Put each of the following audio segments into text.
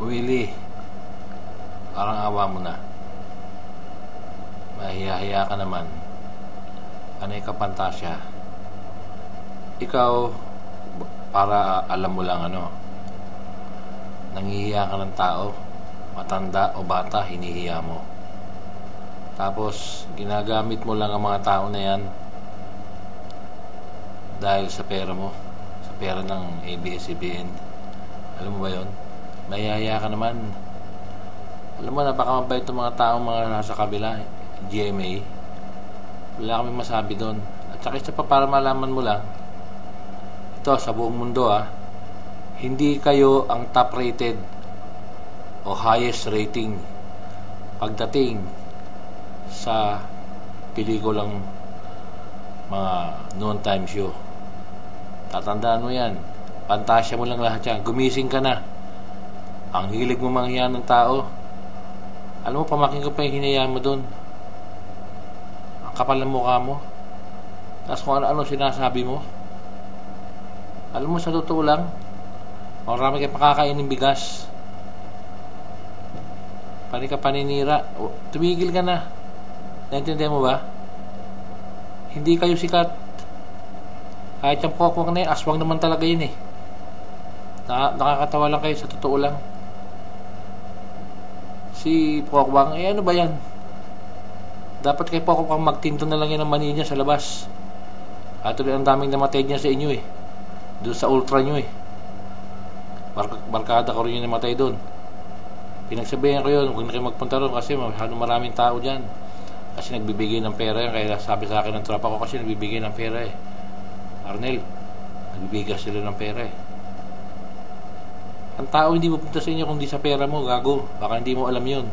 Willie, parang awa mo na. Mahiya-hiya ka naman. Panay ka pantasya. Ikaw, para alam mo lang nangihiya ka ng tao. Matanda o bata, hinihiya mo. Tapos, ginagamit mo lang ang mga tao na yan dahil sa pera mo. Sa pera ng ABS-CBN. Alam mo ba yon? Mahihiya ka naman. Alam mo, napakamabait itong mga taong mga nasa kabila, GMA. Wala kami masabi doon. At saka isa pa, para malaman mo lang, ito sa buong mundo hindi kayo ang top rated o highest rating pagdating sa pelikulang mga noon time show. Tatandaan mo yan. Pantasya mo lang lahat yan. Gumising ka na. Ang hilig mo manghiya ng tao. Alam mo, pamakin ko pa yung hinaya mo dun. Ang kapal ng mukha mo. Tapos kung ano-ano sinasabi mo. Alam mo, sa totoo lang, marami kayo pakakain ng bigas. Pari ka paninira. Tumigil ka na. Naintindihan mo ba? Hindi kayo sikat. Kahit yung pokwang na yun, aswang naman talaga yun eh. Nakakatawa lang kayo, sa totoo lang. Si Pokwang, ano ba yan? Dapat kay Pokwang magtinto na lang yan ng mani niya sa labas. At tuloy ang daming namatay niya sa inyo eh. Doon sa ultra nyo eh. Barkada ko rin yung namatay doon. Pinagsabihan ko yun, huwag na kayo magpunta doon kasi maraming tao dyan. Kasi nagbibigay ng pera yan. Kaya sabi sa akin ng tropa ko kasi nagbibigay ng pera eh. Arnel, nagbibigay sila ng pera eh. Ang tao hindi pupunta sa inyo kung di sa pera mo, gago. Baka hindi mo alam yun.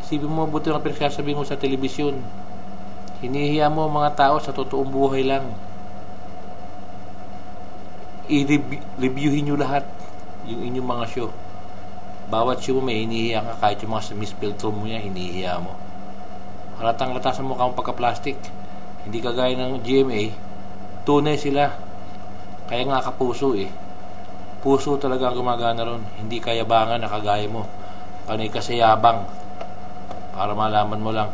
Isipin mo mabuti ang pinagsasabi mo sa telebisyon. Hinihiya mo mga tao sa totoong buhay lang. I-reviewin nyo lahat yung inyong mga show. Bawat show mo may hinihiya ka. Kahit yung mga misfilter mo yan, hinihiya mo. Halatang-lata sa mukha mong pagka-plastic. Hindi kagaya ng GMA. Tunay sila. Kaya nga kapuso eh. Puso talaga ang gumagana ron. Hindi kayabangan na kagaya mo. Panay kasayabang. Para malaman mo lang.